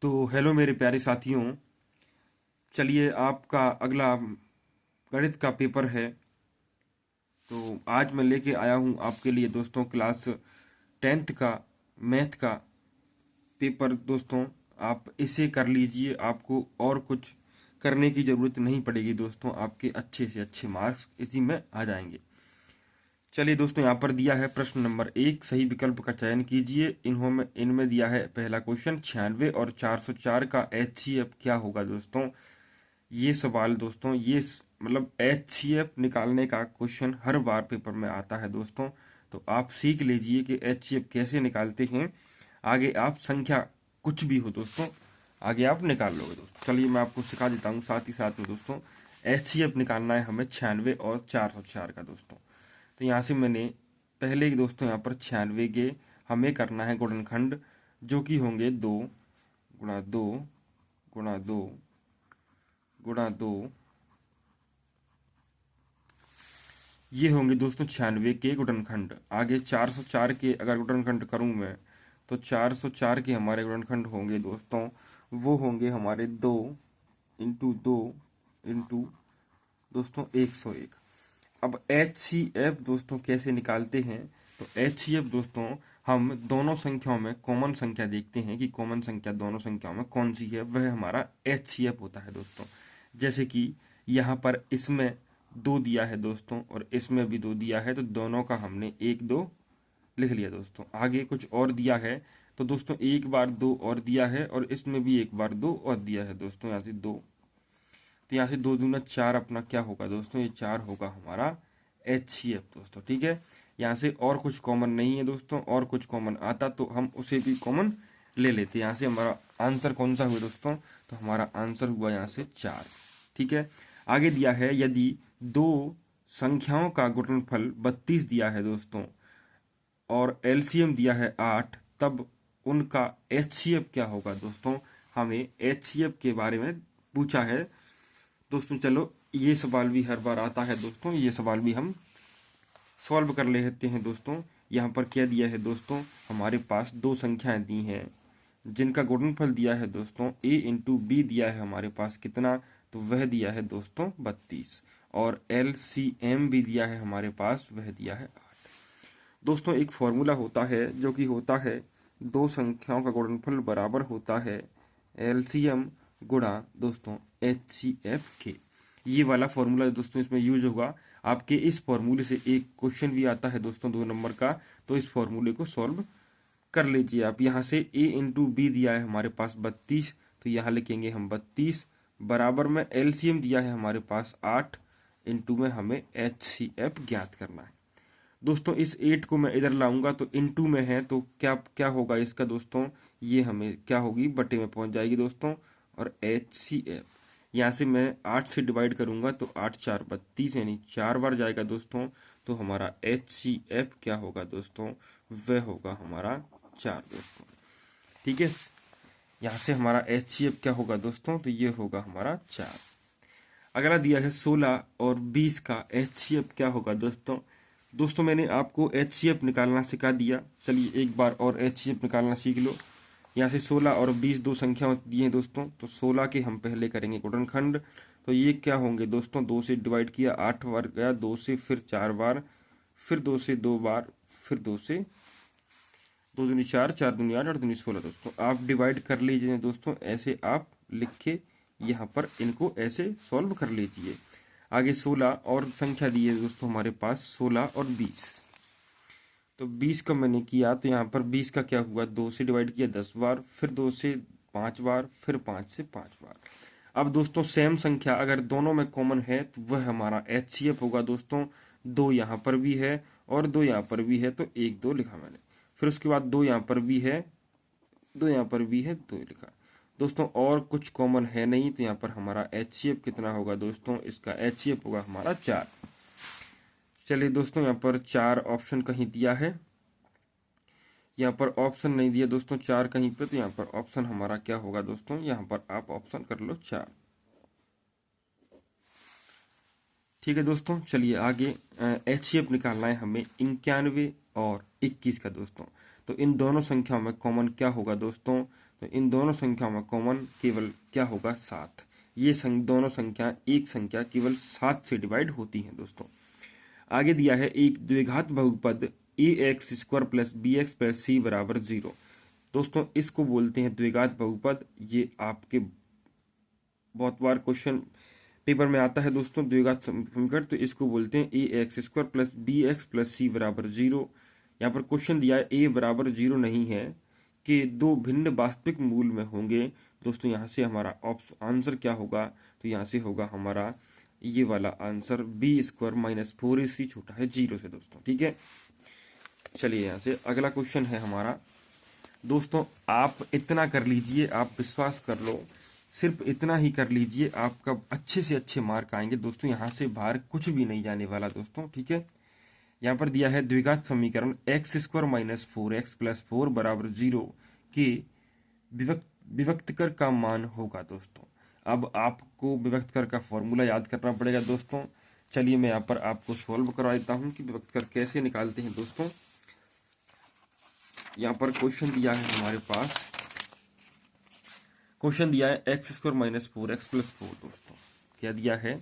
तो हेलो मेरे प्यारे साथियों। चलिए आपका अगला गणित का पेपर है। तो आज मैं लेके आया हूँ आपके लिए दोस्तों क्लास 10th का मैथ का पेपर। दोस्तों आप इसे कर लीजिए, आपको और कुछ करने की ज़रूरत नहीं पड़ेगी दोस्तों, आपके अच्छे से अच्छे मार्क्स इसी में आ जाएंगे। चलिए दोस्तों, यहाँ पर दिया है प्रश्न नंबर 1, सही विकल्प का चयन कीजिए। इनमें दिया है पहला क्वेश्चन, 96 और 404 का HCF क्या होगा दोस्तों। ये सवाल दोस्तों मतलब HCF निकालने का क्वेश्चन हर बार पेपर में आता है दोस्तों। तो आप सीख लीजिए कि HCF कैसे निकालते हैं। आगे आप संख्या कुछ भी हो दोस्तों, आगे आप निकाल लोगे दोस्तों। चलिए मैं आपको सिखा देता हूँ साथ ही साथ में दोस्तों। HCF निकालना है हमें 96 और 404 का दोस्तों। तो यहाँ से मैंने पहले ही दोस्तों यहाँ पर 96 के हमें करना है गुणनखंड, जो कि होंगे 2 गुणा 2 गुणा 2 गुणा 2। ये होंगे दोस्तों 96 के गुणनखंड। आगे 404 के अगर गुणनखंड करूं मैं, तो 404 के हमारे गुणनखंड होंगे दोस्तों, वो होंगे हमारे 2 इंटू 2 इंटू दोस्तों 101। अब HCF दोस्तों कैसे निकालते हैं। तो HCF दोस्तों, हम दोनों संख्याओं में कॉमन संख्या देखते हैं कि कॉमन संख्या दोनों संख्याओं में कौन सी है, वह हमारा HCF होता है दोस्तों। जैसे कि यहाँ पर इसमें 2 दिया है दोस्तों और इसमें भी 2 दिया है, तो दोनों का हमने 1 2 लिख लिया दोस्तों। आगे कुछ और दिया है, तो दोस्तों एक बार 2 और दिया है और इसमें भी एक बार 2 और दिया है दोस्तों, यहाँ से 2। तो यहाँ से 2 दूना 4 अपना क्या होगा दोस्तों, ये 4 होगा हमारा HCF दोस्तों। ठीक है, यहाँ से और कुछ कॉमन नहीं है दोस्तों, और कुछ कॉमन आता तो हम उसे भी कॉमन ले लेते। यहाँ से हमारा आंसर कौन सा हुआ दोस्तों, तो हमारा आंसर हुआ यहाँ से 4। ठीक है, आगे दिया है यदि दो संख्याओं का गुणनफल 32 दिया है दोस्तों और LCM दिया है 8, तब उनका HCF क्या होगा दोस्तों। हमें HCF के बारे में पूछा है दोस्तों। चलो ये सवाल भी हर बार आता है दोस्तों, ये सवाल भी हम सॉल्व कर लेते हैं दोस्तों। यहाँ पर क्या दिया है दोस्तों, हमारे पास दो संख्याएं दी हैं जिनका गुणनफल दिया है दोस्तों A इंटू बी दिया है हमारे पास कितना, तो वह दिया है दोस्तों 32, और LCM भी दिया है हमारे पास, वह दिया है 8। दोस्तों एक फॉर्मूला होता है जो कि होता है दो संख्याओं का गुणनफल बराबर होता है LCM गुणा दोस्तों HCF के। ये वाला फॉर्मूला दोस्तों इसमें यूज होगा। आपके इस फॉर्मूले से एक क्वेश्चन भी आता है दोस्तों 2 नंबर का, तो इस फॉर्मूले को सॉल्व कर लीजिए आप। यहाँ से A इंटू बी दिया है हमारे पास 32, तो यहाँ लिखेंगे हम 32, बराबर में LCM दिया है हमारे पास 8, इंटू में हमें HCF ज्ञात करना है दोस्तों। इस 8 को मैं इधर लाऊंगा तो इनटू में है, तो क्या क्या होगा इसका दोस्तों, ये हमें क्या होगी, बटे में पहुंच जाएगी दोस्तों। और HCF यहाँ से मैं 8 से डिवाइड करूंगा तो 8 4 32, यानी 4 बार जाएगा दोस्तों। तो हमारा HCF क्या होगा दोस्तों, वह होगा हमारा 4 दोस्तों। ठीक है, यहाँ से हमारा HCF क्या होगा दोस्तों, तो ये होगा हमारा 4। अगला दिया है 16 और 20 का HCF क्या होगा दोस्तों। दोस्तों मैंने आपको HCF निकालना सिखा दिया, चलिए एक बार और HCF निकालना सीख लो। यहाँ से 16 और 20 दो संख्या दी हैं दोस्तों, तो 16 के हम पहले करेंगे गुणनखंड। तो ये क्या होंगे दोस्तों, 2 से डिवाइड किया 8 बार गया, 2 से फिर 4 बार, फिर 2 से 2 बार, फिर 2 से 2 दूनी 4, 4 दूनी 8, 8 दूनी 16 दोस्तों। आप डिवाइड कर लीजिए दोस्तों, ऐसे आप लिख के यहाँ पर इनको ऐसे सॉल्व कर लीजिए। आगे 16 और संख्या दी है दोस्तों हमारे पास 16 और 20। तो 20 का मैंने किया, तो यहाँ पर 20 का क्या हुआ, 2 से डिवाइड किया 10 बार, फिर 2 से 5 बार, फिर 5 से 5 बार। अब दोस्तों सेम संख्या अगर दोनों में कॉमन है तो वह हमारा HCF होगा दोस्तों। 2 यहाँ पर भी है और 2 यहाँ पर भी है, तो 1 2 लिखा मैंने। फिर उसके बाद 2 यहाँ पर भी है, 2 यहाँ पर भी है, 2 लिखा दोस्तों। और कुछ कॉमन है नहीं, तो यहाँ पर हमारा HCF कितना होगा दोस्तों, इसका HCF होगा हमारा 4। चलिए दोस्तों, यहाँ पर 4 ऑप्शन कहीं दिया है, यहाँ पर ऑप्शन नहीं दिया दोस्तों 4 कहीं पे, तो यहाँ पर ऑप्शन हमारा क्या होगा दोस्तों, यहाँ पर आप ऑप्शन कर लो 4। ठीक है दोस्तों, चलिए आगे HCF निकालना है हमें 91 और 21 का दोस्तों। तो इन दोनों संख्याओं में कॉमन क्या होगा दोस्तों, तो इन दोनों संख्याओं में कॉमन केवल क्या होगा 7। ये दोनों संख्या एक संख्या केवल 7 से डिवाइड होती हैं दोस्तों। आगे दिया है एक द्विघात बहुपद a x square plus b x plus c बराबर 0। दोस्तों इसको बोलते हैं द्विघात बहुपद। ये आपके बहुत बार क्वेश्चन पेपर में आता है दोस्तों, द्विघात समीकरण, तो इसको बोलते हैं a x square plus b x plus c बराबर 0। यहाँ पर क्वेश्चन दिया है ए बराबर 0 नहीं है कि दो भिन्न वास्तविक मूल में होंगे। दोस्तों यहाँ से हमारा आंसर क्या होगा, तो यहाँ से होगा हमारा ये वाला answer B square minus 4ac छोटा है 0 से दोस्तों। ठीक है, चलिए यहाँ से अगला क्वेश्चन है हमारा। दोस्तों आप इतना कर लीजिए, आप विश्वास कर लो, सिर्फ इतना ही कर लीजिए, आपका अच्छे से अच्छे मार्क आएंगे दोस्तों। यहाँ से बाहर कुछ भी नहीं जाने वाला दोस्तों। ठीक है, यहाँ पर दिया है द्विघात समीकरण x square minus 4x plus 4 बराबर 0 के विभक्तकर का मान होगा दोस्तों। अब आपको विभक्तकर का फॉर्मूला याद करना पड़ेगा दोस्तों। चलिए मैं यहाँ पर आपको सॉल्व करवा देता हूँ कि विभक्तकर कैसे निकालते हैं दोस्तों। यहाँ पर क्वेश्चन दिया है हमारे पास, क्वेश्चन दिया है x square minus 4x plus 4 दोस्तों। क्या दिया है,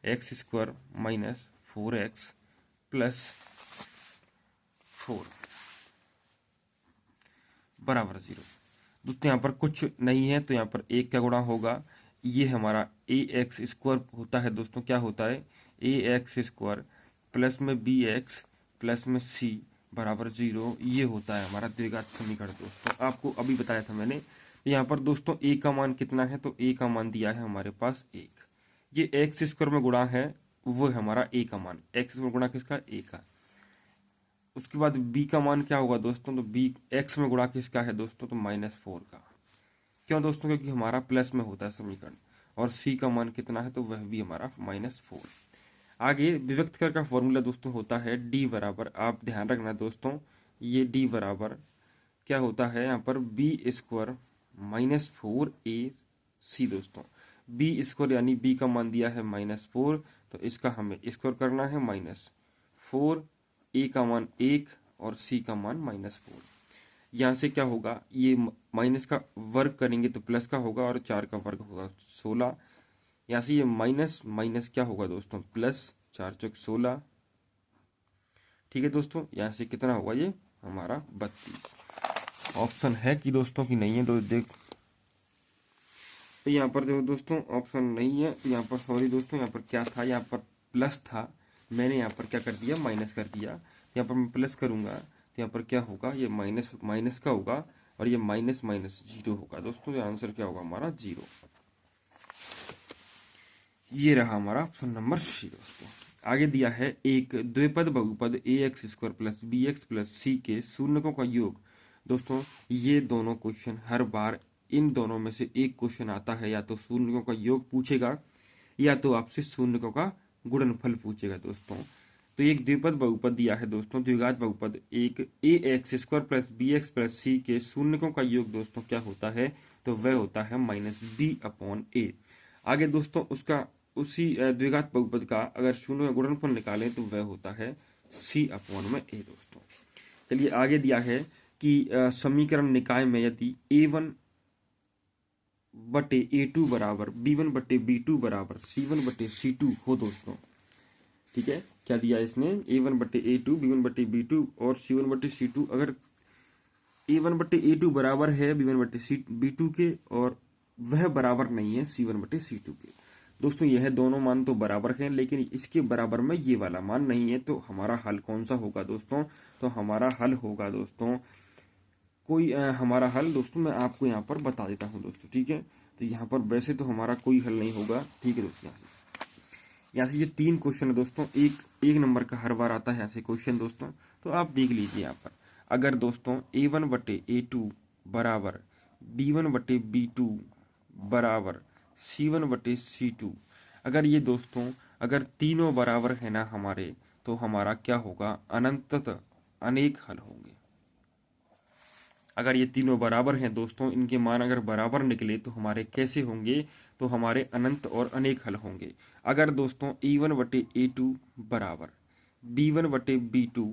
x square minus 4x plus 4 बराबर 0। दोस्तों यहाँ पर कुछ नहीं है तो यहाँ पर एक का गुणा होगा, ये हमारा ए एक्स स्क्वायर होता है दोस्तों। क्या होता है, ए एक्स स्क्वायर प्लस में बी एक्स प्लस में सी बराबर 0, ये होता है हमारा द्विघात समीकरण दोस्तों। आपको अभी बताया था मैंने। यहाँ पर दोस्तों ए का मान कितना है, तो ए का मान दिया है हमारे पास 1। ये एक्स स्क्वायर में गुणा है, वो है हमारा ए का मान। एक्स में गुणा किसका, ए का। उसके बाद b का मान क्या होगा दोस्तों, तो b x में गुणा किसका है दोस्तों, तो -4 का। क्यों दोस्तों, क्योंकि हमारा प्लस में होता है समीकरण। और c का मान कितना है, तो वह भी हमारा -4। आगे विभक्तकर का फॉर्मूला दोस्तों होता है d बराबर, आप ध्यान रखना दोस्तों, ये d बराबर क्या होता है यहाँ पर बी स्क्वायर माइनस 4ac दोस्तों। बी स्क्वायर यानी b का मान दिया है -4, तो इसका हमें स्क्वायर करना है -4, ए का मान 1 और सी का मान -4। यहाँ से क्या होगा, ये माइनस का वर्ग करेंगे तो प्लस का होगा और 4 का वर्ग होगा 16। यहाँ से ये माइनस माइनस क्या होगा दोस्तों, प्लस 4 चौक 16। ठीक है दोस्तों, यहाँ से कितना होगा, ये हमारा 32। ऑप्शन है कि दोस्तों की नहीं है, तो देख तो यहाँ पर देखो दोस्तों ऑप्शन नहीं है। यहाँ पर सॉरी दोस्तों, यहाँ पर क्या था, यहाँ पर प्लस था, मैंने यहाँ पर क्या कर दिया, माइनस कर दिया। यहाँ पर मैं प्लस करूंगा तो यहाँ पर क्या होगा, ये माइनस माइनस का होगा और ये माइनस माइनस 0 होगा दोस्तों। ये आंसर क्या होगा हमारा 0। ये रहा हमारा ऑप्शन नंबर सी दोस्तों। आगे दिया है एक द्विपद बहुपद a x square plus b x plus c के शून्यकों का योग। दोस्तों ये दोनों क्वेश्चन हर बार इन दोनों में से एक क्वेश्चन आता है, या तो शून्यकों का योग पूछेगा या तो आपसे शून्यकों का गुणनफल पूछेगा दोस्तों। तो एक द्विपद बहुपद दिया है दोस्तों, द्विघात बहुपद एक a x square plus b x plus c के शून्यकों का योग दोस्तों क्या होता है, तो वह होता है -b/a। आगे दोस्तों उसका उसी द्विघात बहुपद का अगर शून्य का गुणनफल निकालें तो वह होता है c/a दोस्तों। चलिए आगे दिया है कि समीकरण निकाय में यदि a1/a2 बराबर b1/b2 बराबर c1/c2 हो दोस्तों। ठीक है, क्या दिया इसने, a1/a2 b1/b2 और c1/c2। अगर a1/a2 बराबर है b1/b2 के और वह बराबर नहीं है c1/c2 के। दोस्तों यह दोनों मान तो बराबर हैं, लेकिन इसके बराबर में ये वाला मान नहीं है, तो हमारा हल कौन सा होगा दोस्तों, तो हमारा हल होगा दोस्तों हमारा हल दोस्तों मैं आपको यहाँ पर बता देता हूँ दोस्तों। ठीक है, तो यहाँ पर वैसे तो हमारा कोई हल नहीं होगा। ठीक है दोस्तों, यहाँ से ये 3 क्वेश्चन है दोस्तों, एक नंबर का हर बार आता है ऐसे क्वेश्चन दोस्तों। तो आप देख लीजिए यहाँ पर, अगर दोस्तों a1/a2 बराबर b1/b2 बराबर c1/c2, अगर ये दोस्तों अगर तीनों बराबर है ना हमारे, तो हमारा क्या होगा, अनंततः अनेक हल होंगे। अगर ये तीनों बराबर हैं दोस्तों, इनके मान अगर बराबर निकले तो हमारे कैसे होंगे, तो हमारे अनंत और अनेक हल होंगे। अगर दोस्तों a1/a2 बराबर b1/b2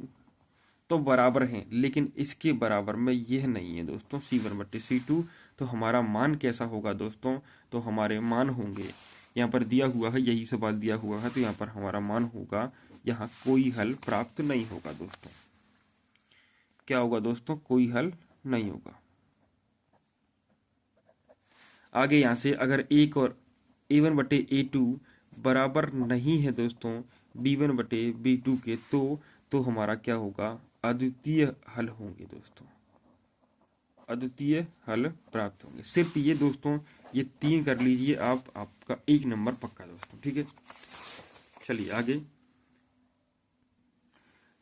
तो बराबर हैं, लेकिन इसके बराबर में यह नहीं है दोस्तों C1/C2। तो हमारा मान कैसा होगा दोस्तों, तो हमारे मान होंगे, यहाँ पर दिया हुआ है, यही सवाल दिया हुआ है, तो यहाँ पर हमारा मान होगा, यहाँ कोई हल प्राप्त नहीं होगा दोस्तों। क्या होगा दोस्तों, कोई हल नहीं होगा। आगे यहाँ से अगर एक और A1/A2 बराबर नहीं है दोस्तों B1/B2 के, तो हमारा क्या होगा, अद्वितीय हल होंगे दोस्तों, अद्वितीय हल प्राप्त होंगे। सिर्फ ये दोस्तों, ये 3 कर लीजिए आप, आपका 1 नंबर पक्का दोस्तों, ठीक है। चलिए आगे,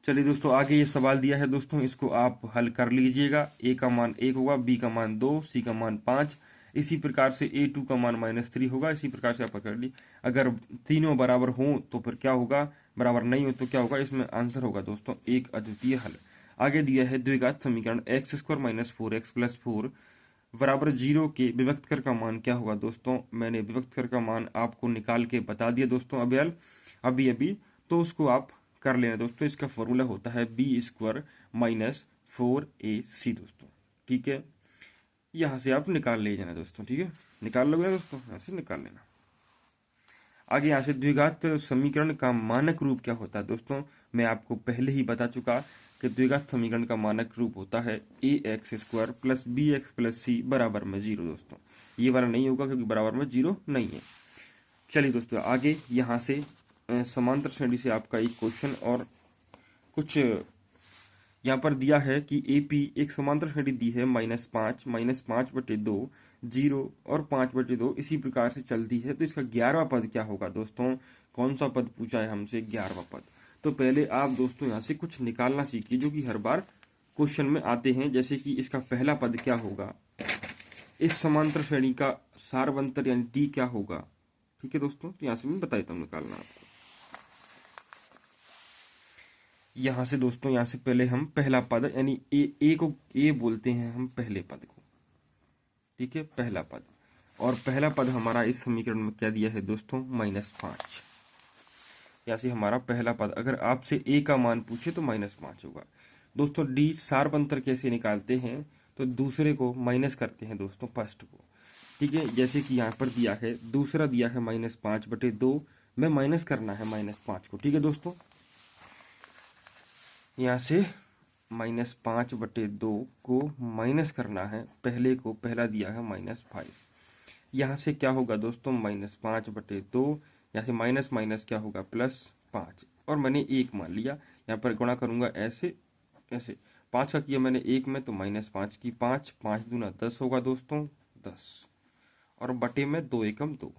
चलिए दोस्तों आगे ये सवाल दिया है दोस्तों, इसको आप हल कर लीजिएगा। A का मान 1 होगा, B का मान 2, C का मान 5, इसी प्रकार से A2 का मान -3 होगा। इसी प्रकार से आप पकड़ ली, अगर तीनों बराबर हों तो फिर क्या होगा, बराबर नहीं हो तो क्या होगा, इसमें आंसर होगा दोस्तों एक अद्वितीय हल। आगे दिया है द्विघात समीकरण x² - 4x + 4 बराबर 0 के विभक्त कर का मान क्या होगा दोस्तों। मैंने विभक्त कर का मान आपको निकाल के बता दिया दोस्तों अभी तो उसको आप कर लेना दोस्तों। इसका फॉर्मूला होता है B² - 4AC दोस्तों, ठीक है। यहाँ से आप निकाल ले जाना दोस्तों, ठीक है, निकाल लोगे दोस्तों, यहाँ से निकाल लेना। आगे यहाँ से द्विघात समीकरण का मानक रूप क्या होता है दोस्तों, मैं आपको पहले ही बता चुका कि द्विघात समीकरण का मानक रूप होता है ax² + bx + c बराबर में 0 दोस्तों। ये वाला नहीं होगा क्योंकि बराबर में 0 नहीं है। चलिए दोस्तों आगे यहाँ से समांतर श्रेणी से आपका एक क्वेश्चन और कुछ यहाँ पर दिया है कि AP एक समांतर श्रेणी दी है -5 -5/2 0 और 5/2 इसी प्रकार से चलती है। तो इसका 11वां पद क्या होगा दोस्तों, कौन सा पद पूछा है हमसे, 11वां पद। तो पहले आप दोस्तों यहाँ से कुछ निकालना सीखिए जो कि हर बार क्वेश्चन में आते हैं। जैसे कि इसका पहला पद क्या होगा, इस समांतर श्रेणी का सारवंतर यानी T क्या होगा, ठीक है दोस्तों। तो यहाँ से मैं बता देता हूँ निकालना आपको। यहाँ से दोस्तों, यहाँ से पहले हम पहला पद यानी ए को ए बोलते हैं हम पहले पद को, ठीक है, पहला पद। और पहला पद हमारा इस समीकरण में क्या दिया है दोस्तों, -5। यहाँ से हमारा पहला पद, अगर आपसे ए का मान पूछे तो -5 होगा दोस्तों। डी सारवंतर कैसे निकालते हैं, तो दूसरे को माइनस करते हैं दोस्तों फर्स्ट को, ठीक है। जैसे कि यहाँ पर दिया है, दूसरा दिया है -5/2 में माइनस करना है -5 को, ठीक है दोस्तों। यहाँ से -5/2 को माइनस करना है पहले को, पहला दिया है -5। यहाँ से क्या होगा दोस्तों, -5/2, यहाँ से माइनस माइनस क्या होगा, +5, और मैंने 1 मान लिया। यहाँ पर गुणा करूंगा ऐसे ऐसे, 5 का किया मैंने 1 में तो -5 की 5, 5 दूना 10 होगा दोस्तों, 10, और बटे में 2 एकम 2।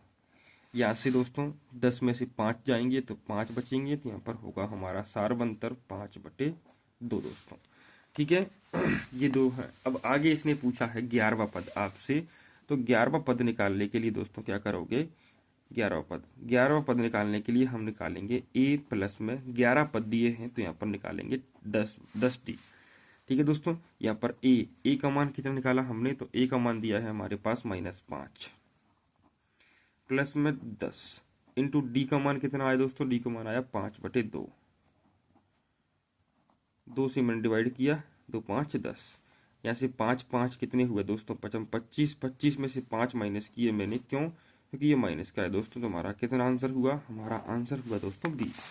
यहाँ से दोस्तों 10 में से 5 जाएंगे तो 5 बचेंगे, तो यहाँ पर होगा हमारा सारवंतर 5/2 दोस्तों, ठीक है। ये 2 है। अब आगे इसने पूछा है 11वां पद आपसे, तो 11वां पद निकालने के लिए दोस्तों क्या करोगे, 11वां पद निकालने के लिए हम निकालेंगे A+ में 11 पद दिए हैं तो यहाँ पर निकालेंगे 10D, ठीक है दोस्तों। यहाँ पर ए का मान कितना निकाला हमने, तो ए का मान दिया है हमारे पास -5 प्लस में 10 इंटू डी का मान कितना आया दोस्तों, डी का मान आया 5/2, 2 से मैंने डिवाइड किया, 2 5 10, यहाँ से 5 5 कितने हुए दोस्तों, 25, 25 में से 5 माइनस किए मैंने, क्यों, क्योंकि ये माइनस का है दोस्तों। तो हमारा कितना आंसर हुआ, हमारा आंसर हुआ दोस्तों 20।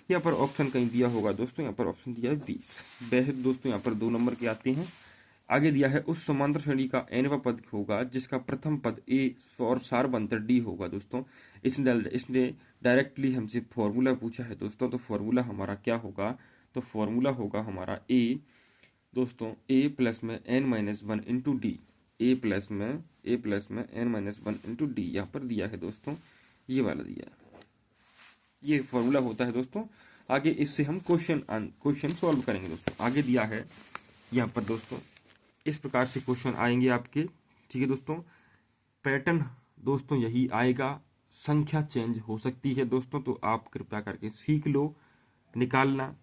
यहाँ पर ऑप्शन कहीं दिया होगा दोस्तों, यहाँ पर ऑप्शन दिया है 20। बेहद दोस्तों यहाँ पर 2 नंबर के आते हैं। आगे दिया है उस समांतर श्रेणी का nवां पद होगा जिसका प्रथम पद ए और सारवंतर डी होगा दोस्तों। इसने डायरेक्टली हमसे फॉर्मूला पूछा है दोस्तों, तो फॉर्मूला हमारा क्या होगा, तो फॉर्मूला होगा हमारा ए दोस्तों, a+ में n-1 इंटू डी, a+ में n-1 इंटू डी, यहाँ पर दिया है दोस्तों, ये वाला दिया है, ये फॉर्मूला होता है दोस्तों। आगे इससे हम क्वेश्चन सॉल्व करेंगे दोस्तों। आगे दिया है यहाँ पर दोस्तों, इस प्रकार से क्वेश्चन आएंगे आपके, ठीक है दोस्तों। पैटर्न दोस्तों यही आएगा, संख्या चेंज हो सकती है दोस्तों, तो आप कृपया करके सीख लो निकालना,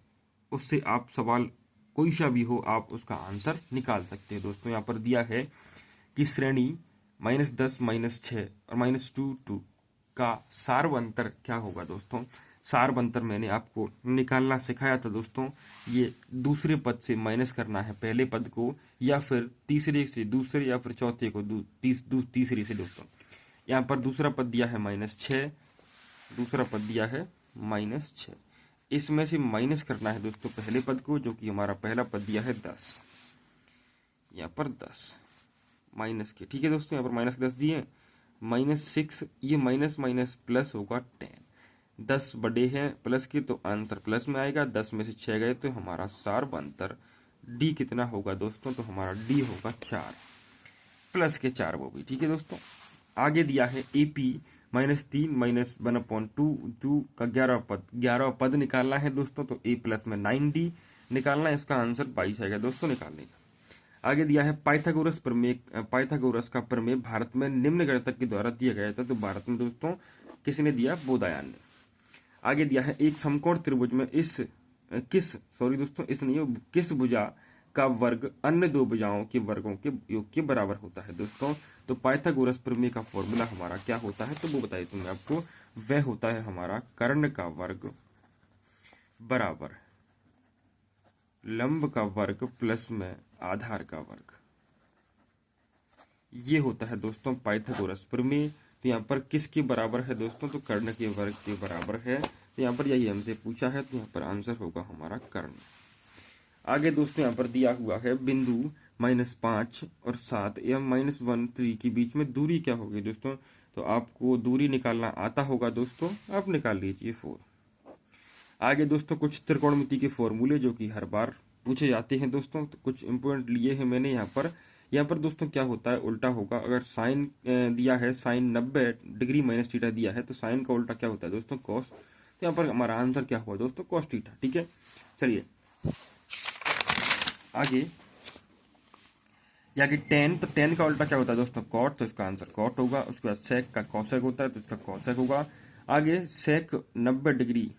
उससे आप सवाल कोई सा भी हो आप उसका आंसर निकाल सकते हैं दोस्तों। यहाँ पर दिया है कि श्रेणी -10 -6 और -2 2 का सारवंतर क्या होगा दोस्तों। सार बंतर मैंने आपको निकालना सिखाया था दोस्तों। ये दूसरे पद से माइनस करना है पहले पद को, या फिर तीसरे से दूसरे, या फिर चौथे को तीसरे से दोस्तों। यहाँ पर दूसरा पद दिया है -6, दूसरा पद दिया है -6। इसमें से माइनस करना है दोस्तों पहले पद को, जो कि हमारा पहला पद दिया है 10, यहाँ पर 10 माइनस के। ठीक है दोस्तों, यहाँ पर -10 दिए, -6, ये माइनस माइनस प्लस होगा 10। 10 बड़े हैं प्लस के, तो आंसर प्लस में आएगा। 10 में से 6 गए तो हमारा सार बंतर डी कितना होगा दोस्तों, तो हमारा डी होगा 4, प्लस के 4 वो भी। ठीक है दोस्तों, आगे दिया है AP -3 -1/2 का 11 पद निकालना है दोस्तों। तो A प्लस में 9D निकालना है, इसका आंसर 22 आएगा दोस्तों निकालने का। आगे दिया है पाइथागोरस प्रमेय, पाइथागोरस का प्रमेय भारत में निम्न गणितज्ञ के द्वारा दिया गया था। तो भारत में दोस्तों किसने दिया, बोधायन ने। आगे दिया है एक समकोण त्रिभुज में किस भुजा का वर्ग अन्य दो भुजाओं के वर्गों के योग के बराबर होता है दोस्तों। तो पाइथागोरस प्रमेय का फॉर्मूला हमारा क्या होता है, तो वो बताइए तुम्हें आपको। वह होता है हमारा कर्ण का वर्ग बराबर लंब का वर्ग प्लस में आधार का वर्ग। ये होता है दोस्तों पाइथागोरस प्रमेय। तो यहाँ पर किसके बराबर है दोस्तों, तो कर्ण के वर्ग के बराबर है। तो यहाँ पर यही हमसे पूछा है, तो यहाँ पर आंसर होगा हमारा कर्ण। आगे दोस्तों यहाँ पर दिया हुआ है बिंदु -5 और 7 या -1 3 के बीच में दूरी क्या होगी दोस्तों। तो आपको दूरी निकालना आता होगा दोस्तों, आप निकाल लीजिए 4। आगे दोस्तों कुछ त्रिकोणमिति के फॉर्मूले जो कि हर बार पूछे जाते हैं दोस्तों, तो कुछ इंपॉर्टेंट लिए हैं मैंने यहाँ पर दोस्तों क्या होता है, उल्टा होगा। अगर साइन दिया है, साइन 90 डिग्री माइनस थीटा दिया है, तो साइन का उल्टा क्या होता है दोस्तों, कॉस। तो यहाँ पर हमारा आंसर क्या हुआ दोस्तों, कॉस थीटा। ठीक है, चलिए आगे यानी 10, तो 10 का उल्टा क्या होता है दोस्तों, कॉट। तो इसका आंसर कॉट होगा। उसके बाद सेक का कॉसेक होता है, तो इसका कॉसेक होगा। आगे सेक 90 डिग्री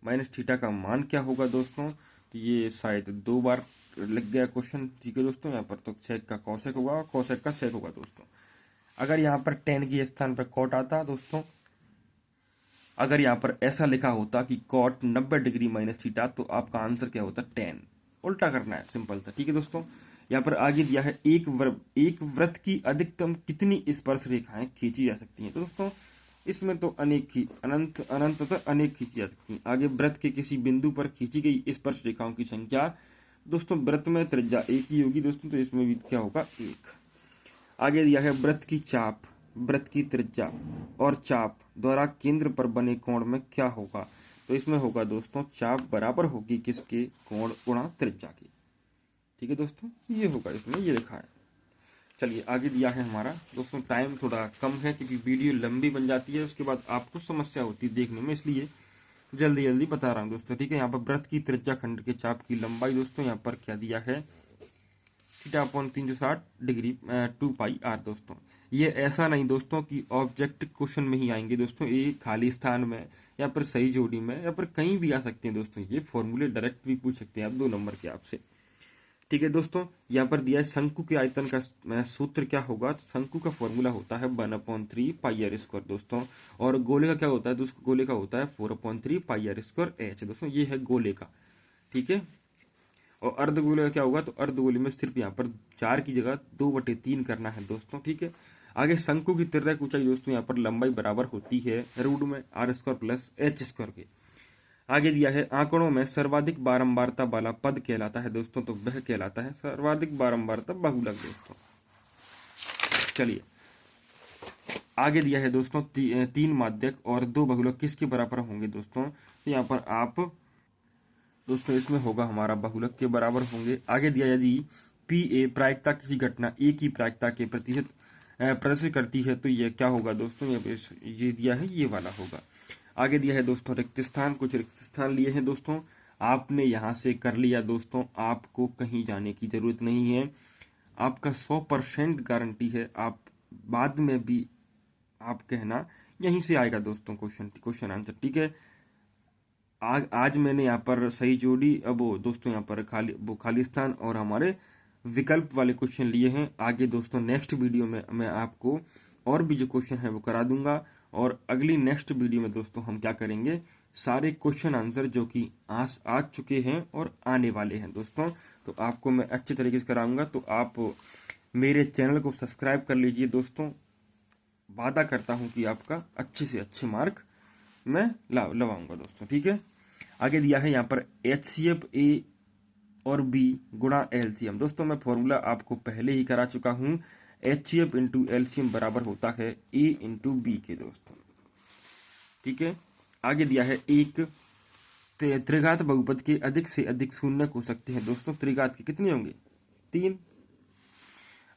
माइनस थीटा का मान क्या होगा दोस्तों, तो ये शायद 2 बार लग गया क्वेश्चन। ठीक है दोस्तों, यहाँ पर तो सेक का कॉसेक होगा और कॉसेक का सेक होगा दोस्तों। अगर यहाँ पर 10 के स्थान पर कॉट आता दोस्तों, अगर यहाँ पर ऐसा लिखा होता कि कॉट 90 डिग्री माइनस थीटा, तो आपका आंसर क्या होता, 10। उल्टा करना है, सिंपल था। ठीक है दोस्तों, यहाँ पर आगे दिया है एक वृत्त की अधिकतम कितनी स्पर्श रेखाएं खींची जा सकती हैं। तो दोस्तों इसमें तो अनंत अनेक खींची जा सकती हैं। आगे वृत्त के किसी बिंदु पर खींची गई स्पर्श रेखाओं की संख्या दोस्तों, वृत्त में त्रिज्या 1 ही होगी दोस्तों, तो इसमें भी क्या होगा, 1। आगे दिया है वृत्त की चाप, वृत्त की त्रिज्या और चाप द्वारा केंद्र पर बने कोण में क्या होगा। तो इसमें होगा दोस्तों, चाप बराबर होगी किसके, कोण गुणा त्रिज्या की। ठीक है दोस्तों, ये होगा, इसमें ये लिखा है। चलिए आगे दिया है हमारा दोस्तों, टाइम थोड़ा कम है क्योंकि वीडियो लंबी बन जाती है, उसके बाद आपको समस्या होती है देखने में, इसलिए जल्दी जल्दी बता रहा हूँ दोस्तों। ठीक है, यहाँ पर वृत्त की त्रिज्या खंड के चाप की लंबाई दोस्तों, यहाँ पर क्या दिया है, θ/360 डिग्री 2πr दोस्तों। ये ऐसा नहीं दोस्तों कि ऑब्जेक्ट क्वेश्चन में ही आएंगे दोस्तों, ये खाली स्थान में या फिर सही जोड़ी में या फिर कहीं भी आ सकते हैं दोस्तों। ये फॉर्मूले डायरेक्ट भी पूछ सकते हैं आप 2 नंबर के आपसे। ठीक है दोस्तों, यहाँ पर दिया है शंकु के आयतन का सूत्र क्या होगा, तो शंकु का फॉर्मूला होता है 1/3πr² दोस्तों। और गोले का क्या होता है दोस्तों, गोले का होता है 4/3πr²h दोस्तों, ये है गोले का। ठीक है, और अर्धगोले का क्या होगा, तो अर्धगोले में सिर्फ यहाँ पर 4 की जगह 2/3 करना है दोस्तों। ठीक है, आगे शंकु की तिर्यक ऊंचाई दोस्तों, यहाँ पर लंबाई बराबर होती है रूट में r² प्लस h² के। आगे दिया है आंकड़ों में सर्वाधिक बारंबारता वाला पद कहलाता है दोस्तों, तो वह कहलाता है सर्वाधिक बारंबारता बहुलक दोस्तों। चलिए आगे दिया है दोस्तों 3 माध्यक और 2 बहुलक किसके बराबर होंगे दोस्तों, तो यहाँ पर आप दोस्तों इसमें होगा हमारा बहुलक के बराबर होंगे। आगे दिया यदि PA प्रायिकता किसी घटना A की प्रायिकता के प्रतिशत प्रदर्शित करती है, तो यह क्या होगा दोस्तों, ये दिया है, ये वाला होगा। आगे दिया है दोस्तों रिक्त स्थान, कुछ रिक्त स्थान लिए हैं दोस्तों, आपने यहाँ से कर लिया दोस्तों, आपको कहीं जाने की जरूरत नहीं है, आपका 100% गारंटी है, आप बाद में भी आप कहना यहीं से आएगा दोस्तों क्वेश्चन आंसर। ठीक है, आज मैंने यहाँ पर सही जोड़ी, अब वो दोस्तों यहाँ पर खाली स्थान और हमारे विकल्प वाले क्वेश्चन लिए हैं। आगे दोस्तों नेक्स्ट वीडियो में मैं आपको और भी जो क्वेश्चन है वो करा दूंगा, और अगली नेक्स्ट वीडियो में दोस्तों हम क्या करेंगे, सारे क्वेश्चन आंसर जो कि आ चुके हैं और आने वाले हैं दोस्तों। तो आपको मैं अच्छे तरीके से कराऊंगा, तो आप मेरे चैनल को सब्सक्राइब कर लीजिए दोस्तों। वादा करता हूं कि आपका अच्छे से अच्छे मार्क मैं लवाऊंगा दोस्तों, ठीक है। आगे दिया है यहाँ पर HCF A और B गुणा LCM। दोस्तों मैं फॉर्मूला आपको पहले ही करा चुका हूं। HCF इंटू LCM बराबर होता है A इंटू B के दोस्तों, ठीक है। आगे दिया है एक त्रिघात बहुपद के अधिक से अधिक शून्यक हो सकते हैं दोस्तों। त्रिघात के कितने होंगे? 3।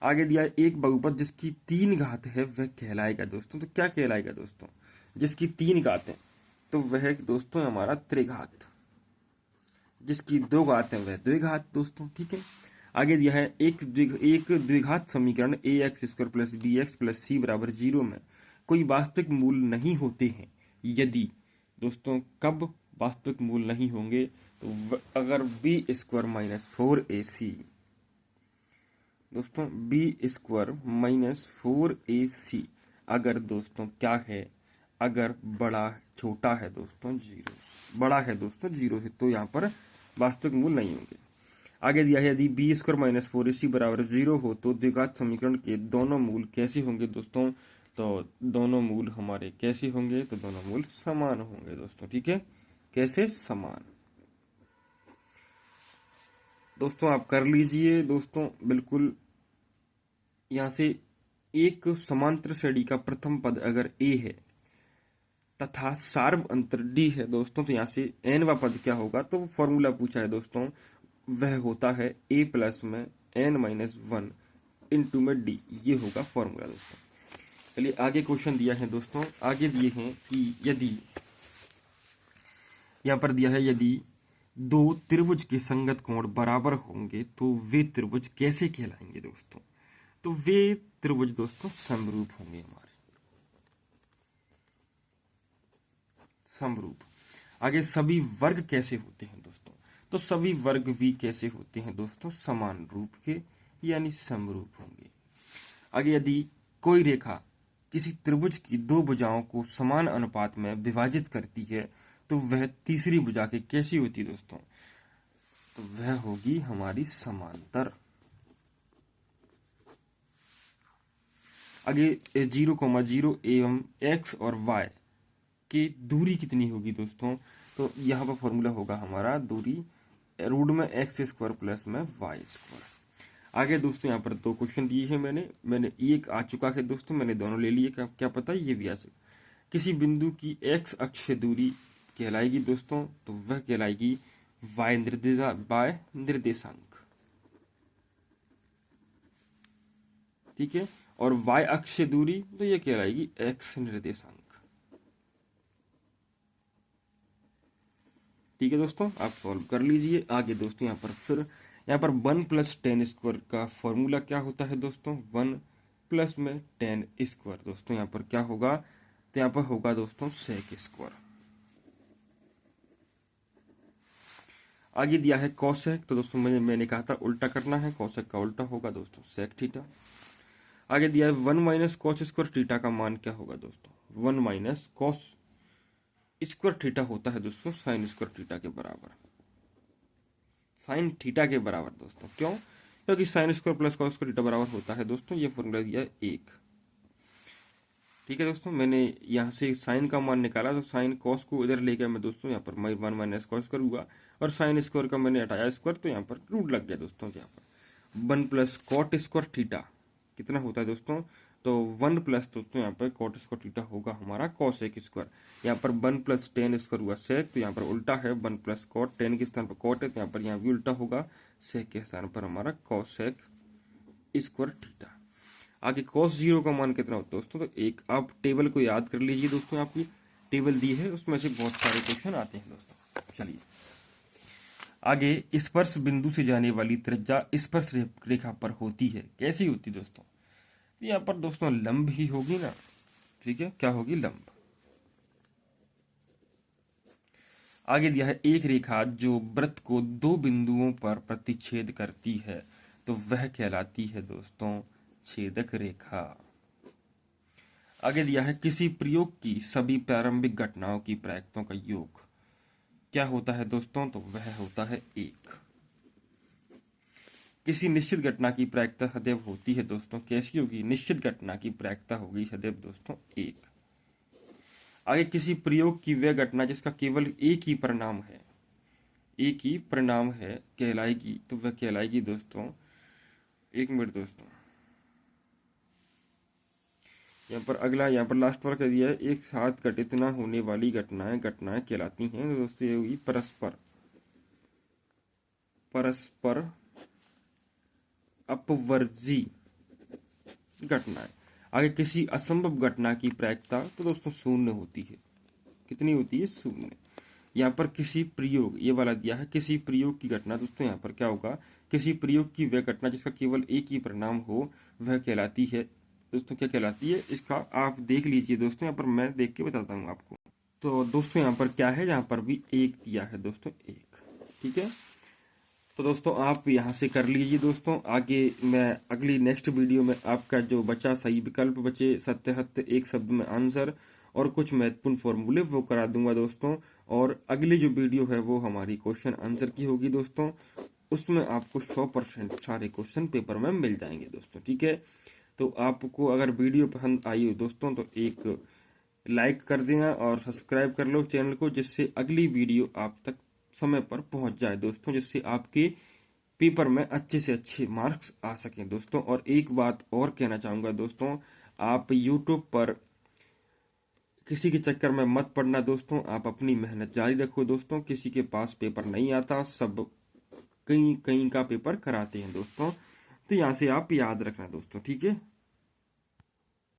आगे दिया है एक बहुपद जिसकी 3 घात है वह कहलाएगा दोस्तों। तो क्या कहलाएगा दोस्तों? जिसकी 3 घात है तो वह दोस्तों हमारा त्रिघात। जिसकी 2 घात है वह द्विघात दोस्तों, ठीक है। आगे दिया है एक द्विघात समीकरण ax square plus b x plus c बराबर 0 में कोई वास्तविक मूल नहीं होते हैं यदि दोस्तों, कब वास्तविक मूल नहीं होंगे? तो अगर बी स्क्वायर माइनस 4ac दोस्तों, बी स्क्वायर माइनस 4ac अगर दोस्तों क्या है, अगर बड़ा छोटा है दोस्तों 0, बड़ा है दोस्तों 0 है, तो यहाँ पर वास्तविक मूल नहीं होंगे। आगे दिया है यदि बी स्क्वायर माइनस 4ac बराबर 0 हो तो द्विघात समीकरण के दोनों मूल कैसे होंगे दोस्तों? तो दोनों मूल हमारे कैसे होंगे? तो दोनों मूल समान होंगे दोस्तों, ठीक है। कैसे? समान। दोस्तों आप कर लीजिए दोस्तों, बिल्कुल। यहां से एक समांतर श्रेणी का प्रथम पद अगर a है तथा सार्व अंतर d है दोस्तों, तो यहाँ से nवा पद क्या होगा? तो फॉर्मूला पूछा है दोस्तों, वह होता है a प्लस में n माइनस 1 इंटू में d। ये होगा फॉर्मूला दोस्तों। चलिए आगे क्वेश्चन दिया है दोस्तों। आगे दिए हैं कि यदि यहाँ पर दिया है यदि दो त्रिभुज के संगत कोण बराबर होंगे तो वे त्रिभुज कैसे कहलाएंगे दोस्तों? तो वे त्रिभुज दोस्तों समरूप होंगे हमारे, समरूप। आगे सभी वर्ग कैसे होते हैं दोस्तों? तो सभी वर्ग भी कैसे होते हैं दोस्तों? समान रूप के यानी समरूप होंगे। आगे यदि कोई रेखा किसी त्रिभुज की दो भुजाओं को समान अनुपात में विभाजित करती है तो वह तीसरी भुजा की कैसी होती है दोस्तों? तो वह होगी हमारी समांतर। आगे 0,0 एवं x और y की दूरी कितनी होगी दोस्तों? तो यहाँ पर फॉर्मूला होगा हमारा दूरी रूट में एक्स स्क्वायर प्लस में वाई स्क्वायर। आगे दोस्तों यहाँ पर 2 क्वेश्चन दिए हैं मैंने एक आ चुका है दोस्तों, मैंने दोनों ले लिए। क्या पता ये भी आ सकता। किसी बिंदु की x अक्ष से दूरी कहलाएगी दोस्तों, तो वह कहलाएगी y निर्देशांक, ठीक है। और y अक्ष से दूरी तो ये कहलाएगी x निर्देशांक, ठीक है दोस्तों। आप सॉल्व कर लीजिए। आगे दोस्तों यहाँ पर 1 प्लस 10 स्क्वायर का फॉर्मूला क्या होता है दोस्तों? 1 प्लस में 10 स्क्वायर दोस्तों यहाँ पर क्या होगा? तो यहाँ पर होगा दोस्तों सेक स्क्वायर। आगे दिया है कॉसेक, तो दोस्तों मैंने कहा था उल्टा करना है, कॉसेक का उल्टा होगा दोस्तों सेक थीटा। आगे दिया है 1 माइनस कॉस स्क्वायर थीटा का मान क्या होगा दोस्तों? 1 माइनस कॉस स्क्वायर थीटा होता है दोस्तों साइन स्क्वायर थीटा के बराबर, साइन थीटा के बराबर दोस्तों। क्यों? क्योंकि sine square plus cos square theta बराबर होता है दोस्तों, ये फॉर्मूला दिया है 1, ठीक है दोस्तों। मैंने यहाँ से साइन का मान निकाला तो साइन कॉस को इधर लेकर मैं दोस्तों यहाँ पर 1 माइनस कॉस करूंगा और साइन स्क्वायर का मैंने हटाया स्क्वायर, तो यहाँ पर रूट लग गया दोस्तों। यहाँ पर 1 प्लस कॉट स्क्वायर थीटा कितना होता है दोस्तों? तो 1 प्लस दोस्तों यहाँ पर कॉट स्क्वायर थीटा होगा हमारा कॉसेक स्क्वायर। यहाँ पर 1 प्लस 10 स्क्वायर हुआ सेक, तो यहाँ पर उल्टा है 1 प्लस कॉट, 10 के स्थान पर कॉट है तो यहाँ पर यहाँ भी उल्टा होगा, सेक के स्थान पर हमारा कॉसेक स्क्वायर थीटा। आगे cos 0 का मान कितना होता है दोस्तों? तो 1। आप टेबल को याद कर लीजिए दोस्तों, आपकी टेबल दी है उसमें से बहुत सारे क्वेश्चन आते हैं दोस्तों। चलिए आगे स्पर्श बिंदु से जाने वाली त्रिज्या स्पर्श रेखा पर होती है, कैसी होती है दोस्तों? यहाँ पर दोस्तों लंब ही होगी ना, ठीक है। क्या होगी? लंब। आगे दिया है एक रेखा जो वृत्त को 2 बिंदुओं पर प्रतिच्छेद करती है तो वह कहलाती है दोस्तों छेदक रेखा। आगे दिया है किसी प्रयोग की सभी प्रारंभिक घटनाओं की प्रायिकताओं का योग क्या होता है दोस्तों, तो वह होता है 1। किसी निश्चित घटना की प्रायिकता सदैव होती है दोस्तों, कैसी होगी, निश्चित घटना की प्रायिकता होगी सदैव दोस्तों 1। आगे, किसी प्रयोग की वह घटना जिसका केवल एक ही परिणाम है, एक ही परिणाम है, कहलाएगी, तो वह कहलाएगी दोस्तों, 1 मिनट दोस्तों, यहाँ पर अगला, यहाँ पर लास्ट वर्ड कर दिया है, एक साथ घटित न होने वाली घटनाएं घटनाएं कहलाती हैं दोस्तों, ये हुई परस्पर परस्पर अपवर्जी घटनाएं। आगे, किसी असंभव घटना की प्रायिकता तो दोस्तों 0 होती है, कितनी होती है, 0। यहाँ पर किसी प्रयोग, ये वाला दिया है, किसी प्रयोग की घटना दोस्तों, यहाँ पर क्या होगा, किसी प्रयोग की वह घटना जिसका केवल एक ही परिणाम हो वह कहलाती है दोस्तों, क्या कहलाती है, इसका आप देख लीजिए दोस्तों, यहाँ पर मैं देख के बताता हूँ आपको। तो दोस्तों यहाँ पर क्या है, यहाँ पर भी 1 दिया है दोस्तों, 1, ठीक है। तो दोस्तों आप यहाँ से कर लीजिए दोस्तों, आगे मैं अगली नेक्स्ट वीडियो में आपका जो बचा सही विकल्प बचे, सत्य सत्य, एक शब्द में आंसर और कुछ महत्वपूर्ण फॉर्मूले वो करा दूंगा दोस्तों। और अगली जो वीडियो है वो हमारी क्वेश्चन आंसर की होगी दोस्तों, उसमें आपको 100% सारे क्वेश्चन पेपर में मिल जाएंगे दोस्तों, ठीक है। तो आपको अगर वीडियो पसंद आई हो दोस्तों तो एक लाइक कर देना और सब्सक्राइब कर लो चैनल को, जिससे अगली वीडियो आप तक समय पर पहुंच जाए दोस्तों, जिससे आपके पेपर में अच्छे से अच्छे मार्क्स आ सकें दोस्तों। और एक बात और कहना चाहूंगा दोस्तों, आप YouTube पर किसी के चक्कर में मत पड़ना दोस्तों, आप अपनी मेहनत जारी रखो दोस्तों, किसी के पास पेपर नहीं आता, सब कहीं कहीं का पेपर कराते हैं दोस्तों, तो यहाँ से आप याद रखना दोस्तों, ठीक है।